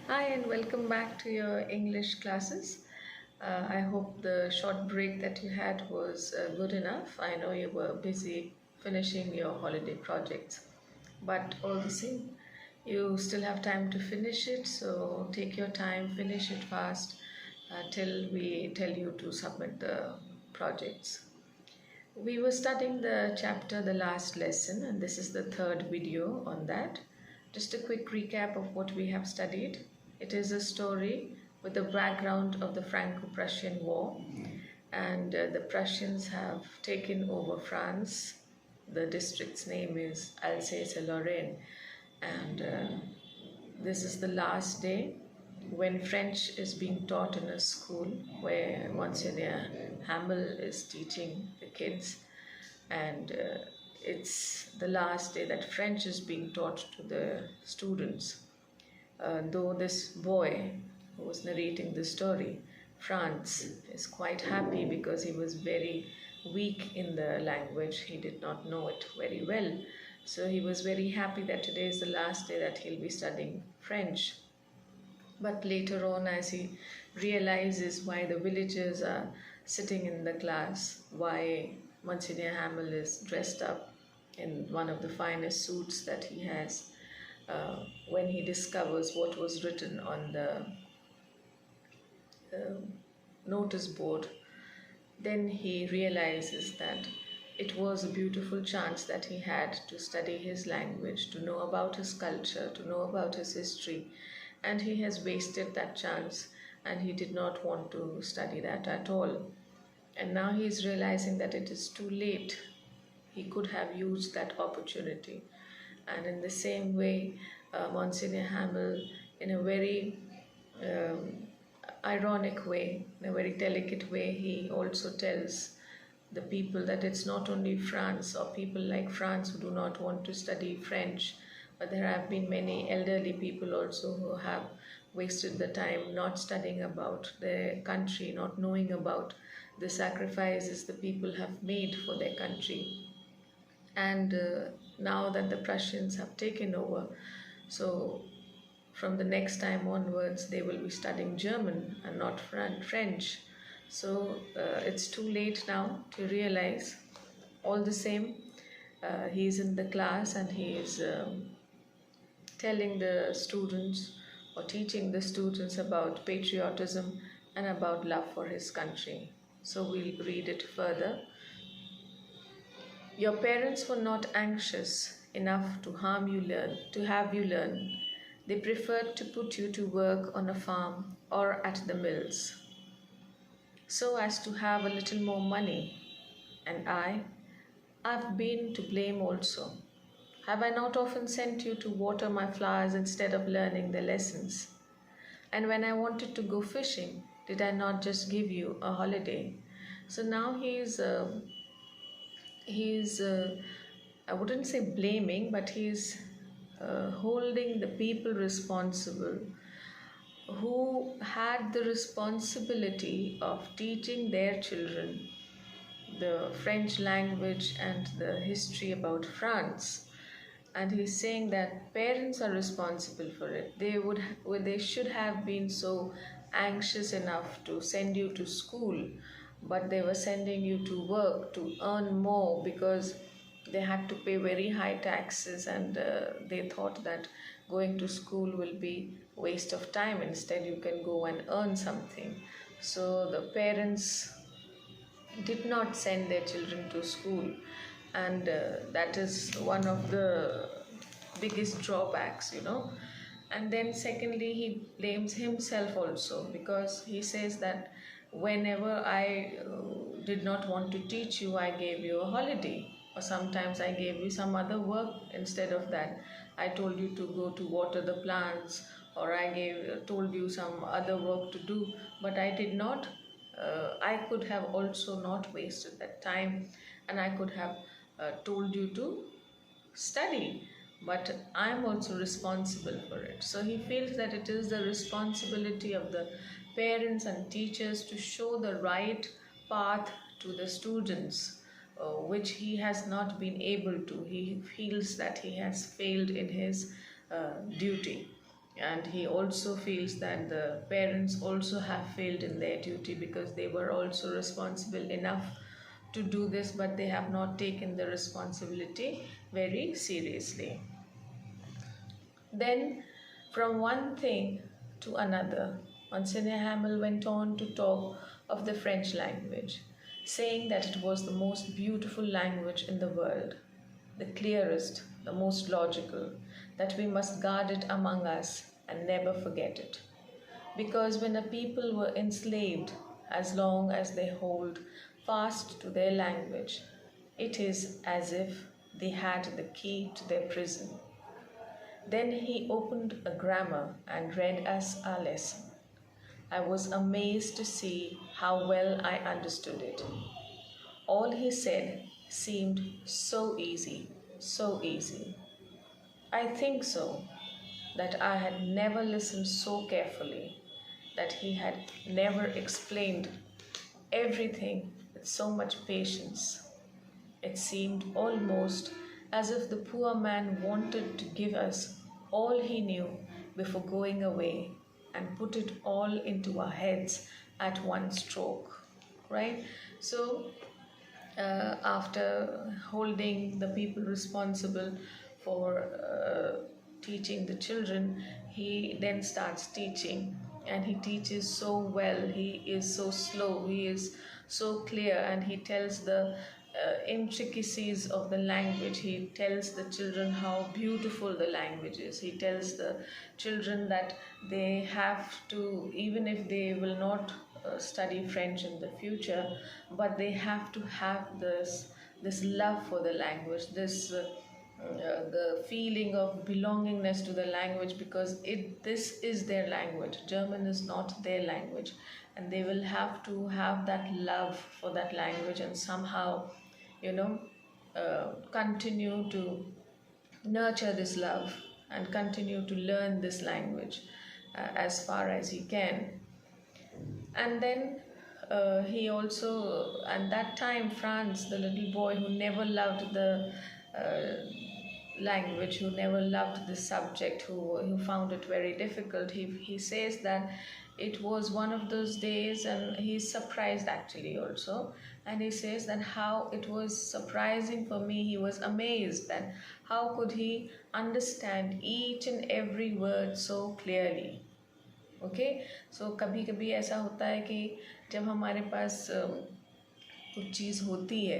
Hi, and welcome back to your English classes. I hope the short break that you had was good enough. I know you were busy finishing your holiday projects, but all the same, you still have time to finish it. So take your time, finish it fast till we tell you to submit the projects. We were studying the chapter, the last lesson, and this is the third video on that. Just a quick recap of what we have studied. It is a story with the background of the Franco Prussian War, and the Prussians have taken over France. The district's name is Alsace Lorraine, and this is the last day when French is being taught in a school where Monsignor Hamel is teaching the kids, and it's the last day that French is being taught to the students. Though this boy who was narrating the story, Franz, is quite happy because he was very weak in the language. He did not know it very well. So he was very happy that today is the last day that he'll be studying French. But later on, as he realizes why the villagers are sitting in the class, why Monsignor Hamel is dressed up in one of the finest suits that he has, when he discovers what was written on the notice board, then he realizes that it was a beautiful chance that he had to study his language, to know about his culture, to know about his history, and he has wasted that chance and he did not want to study that at all. And now he is realizing that it is too late. He could have used that opportunity. And in the same way, Monsignor Hamel, in a very um, ironic way, in a very delicate way, he also tells the people that it's not only France or people like France who do not want to study French, but there have been many elderly people also who have wasted the time not studying about their country, not knowing about the sacrifices the people have made for their country. And now that the Prussians have taken over, so from the next time onwards, they will be studying German and not French. So it's too late now to realize. All the same, he's in the class and he is telling the students or teaching the students about patriotism and about love for his country. So we'll read it further. Your parents were not anxious enough to have you learn. They preferred to put you to work on a farm or at the mills so as to have a little more money. And I've been to blame also. Have I not often sent you to water my flowers instead of learning the lessons? And when I wanted to go fishing, did I not just give you a holiday? So now he's I wouldn't say blaming, but he's holding the people responsible who had the responsibility of teaching their children the French language and the history about France. And he's saying that parents are responsible for it. They should have been so anxious enough to send you to school, but they were sending you to work to earn more because they had to pay very high taxes, and they thought that going to school will be waste of time. Instead, you can go and earn something. So the parents did not send their children to school, and that is one of the biggest drawbacks. And then secondly, he blames himself also because he says that whenever I did not want to teach you, I gave you a holiday, or sometimes I gave you some other work instead of that. I told you to go to water the plants, or I told you some other work to do, but I did not. I could have also not wasted that time, and I could have told you to study, but I'm also responsible for it. So he feels that it is the responsibility of the parents and teachers to show the right path to the students, which he has not been able to. He feels that he has failed in his duty. And he also feels that the parents also have failed in their duty because they were also responsible enough to do this, but they have not taken the responsibility very seriously. Then, from one thing to another, Monsignor Hamel went on to talk of the French language, saying that it was the most beautiful language in the world, the clearest, the most logical, that we must guard it among us and never forget it. Because when a people were enslaved, as long as they hold fast to their language, it is as if they had the key to their prison. Then he opened a grammar and read us our lesson. I was amazed to see how well I understood it. All he said seemed so easy, so easy. I think so, that I had never listened so carefully, that he had never explained everything with so much patience. It seemed almost as if the poor man wanted to give us all he knew before going away and put it all into our heads at one stroke, right? So, after holding the people responsible for teaching the children, he then starts teaching, and he teaches so well. He is so slow, he is so clear, and he tells the intricacies of the language. He tells the children how beautiful the language is. He tells the children that they have to, even if they will not study French in the future, but they have to have this love for the language, the feeling of belongingness to the language, because this is their language. German is not their language, and they will have to have that love for that language and somehow, continue to nurture this love and continue to learn this language as far as he can. And then he also, at that time, Franz, the little boy who never loved the language, who never loved the subject, who found it very difficult, he says that it was one of those days, and he's surprised actually also. And he says that how it was surprising for me, he was amazed that how could he understand each and every word so clearly. Okay so कभी कभी ऐसा होता है कि जब हमारे पास कुछ चीज़ होती है,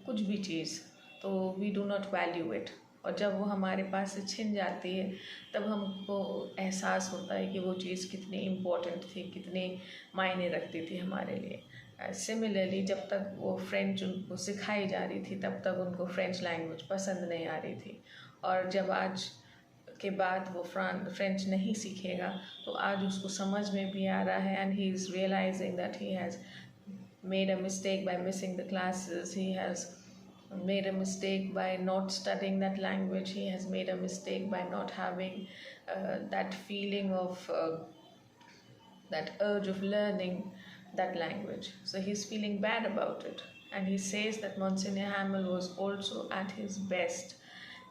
कुछ भी चीज़, तो we do not value it, और जब वो हमारे पास से छिन जाती है तब हमको एहसास होता है कि वो चीज़ कितनी इम्पोर्टेंट थी, कितनी मायने रखती थी हमारे लिए। सिमिलरली जब तक वो फ्रेंच उनको सिखाई जा रही थी तब तक उनको फ्रेंच लैंग्वेज पसंद नहीं आ रही थी, और जब आज के बाद वो फ्रेंच नहीं सीखेगा तो आज उसको समझ में भी आ रहा है, and he is realising that he has made a mistake by missing the classes, he has made a mistake by not studying that language, he has made a mistake by not having that feeling of that urge of learning that language. So he's feeling bad about it, and he says that Monsignor Hamel was also at his best.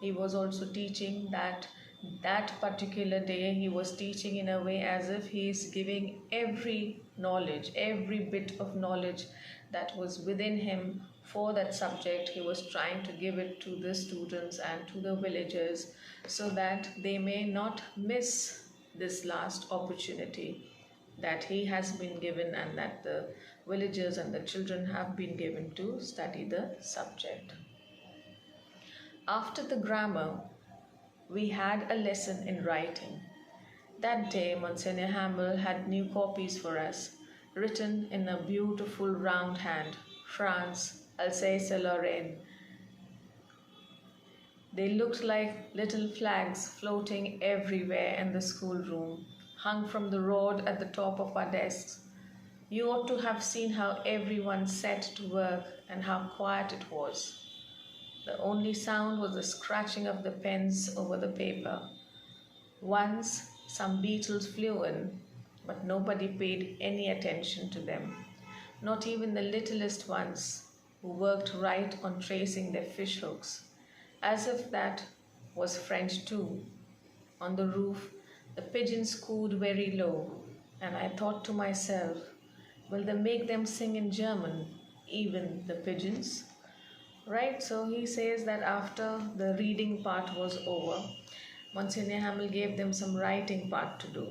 He was also teaching that particular day. He was teaching in a way as if he is giving every knowledge, every bit of knowledge that was within him for that subject. He was trying to give it to the students and to the villagers so that they may not miss this last opportunity that he has been given and that the villagers and the children have been given to study the subject. After the grammar, we had a lesson in writing. That day, Monsignor Hamel had new copies for us, written in a beautiful round hand, France, Alsace-Lorraine. They looked like little flags floating everywhere in the schoolroom, hung from the rod at the top of our desks. You ought to have seen how everyone set to work and how quiet it was. The only sound was the scratching of the pens over the paper. Once, some beetles flew in, but nobody paid any attention to them, not even the littlest ones, who worked right on tracing their fish hooks, as if that was French too. On the roof, The pigeons cooed very low, and I thought to myself, will they make them sing in German, even the pigeons? Right, so he says that after the reading part was over, Monsignor Hamel gave them some writing part to do.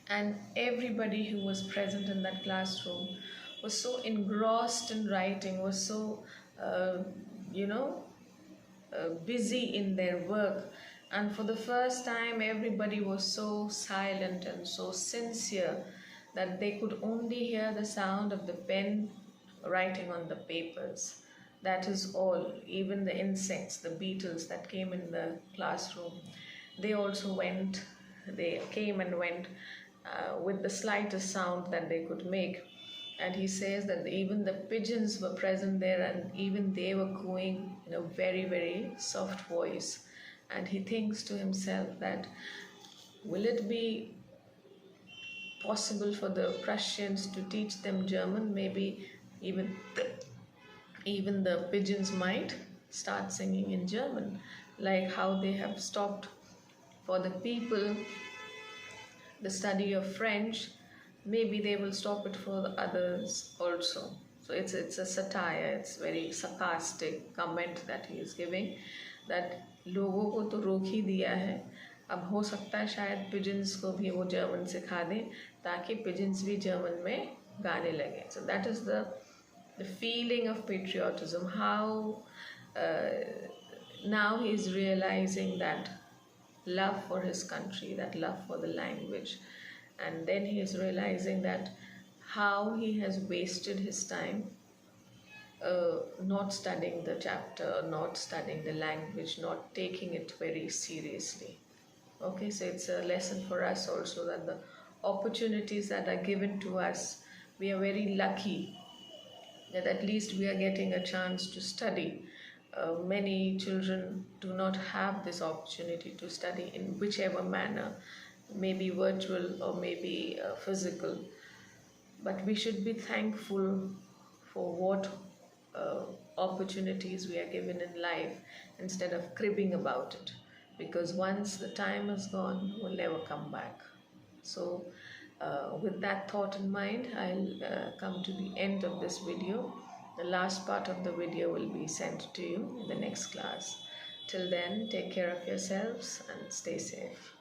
And everybody who was present in that classroom was so engrossed in writing, was so, uh, you know, busy in their work. And for the first time, everybody was so silent and so sincere that they could only hear the sound of the pen writing on the papers. That is all. Even the insects, the beetles that came in the classroom, they also went, they came and went with the slightest sound that they could make. And he says that even the pigeons were present there, and even they were cooing in a very, very soft voice. And he thinks to himself that will it be possible for the Prussians to teach them German? Maybe even even the pigeons might start singing in German, like how they have stopped for the people the study of French. Maybe they will stop it for the others also. So it's a satire, it's very sarcastic comment that he is giving, that लोगों को तो रोक ही दिया है, अब हो सकता है शायद पिजन्स को भी वो जर्मन सिखा दें ताकि पिजन्स भी जर्मन में गाने लगे. So that is the feeling of patriotism, how now he is realizing that love for his country, that love for the language. And then he is realizing that how he has wasted his time not studying the chapter, not studying the language, not taking it very seriously. Okay, so it's a lesson for us also that the opportunities that are given to us, we are very lucky that at least we are getting a chance to study. Many children do not have this opportunity to study in whichever manner, maybe virtual or maybe physical. But we should be thankful for what opportunities we are given in life instead of cribbing about it, because once the time is gone, we'll never come back. So with that thought in mind, I'll come to the end of this video. The last part of the video will be sent to you in the next class. Till then, take care of yourselves and stay safe.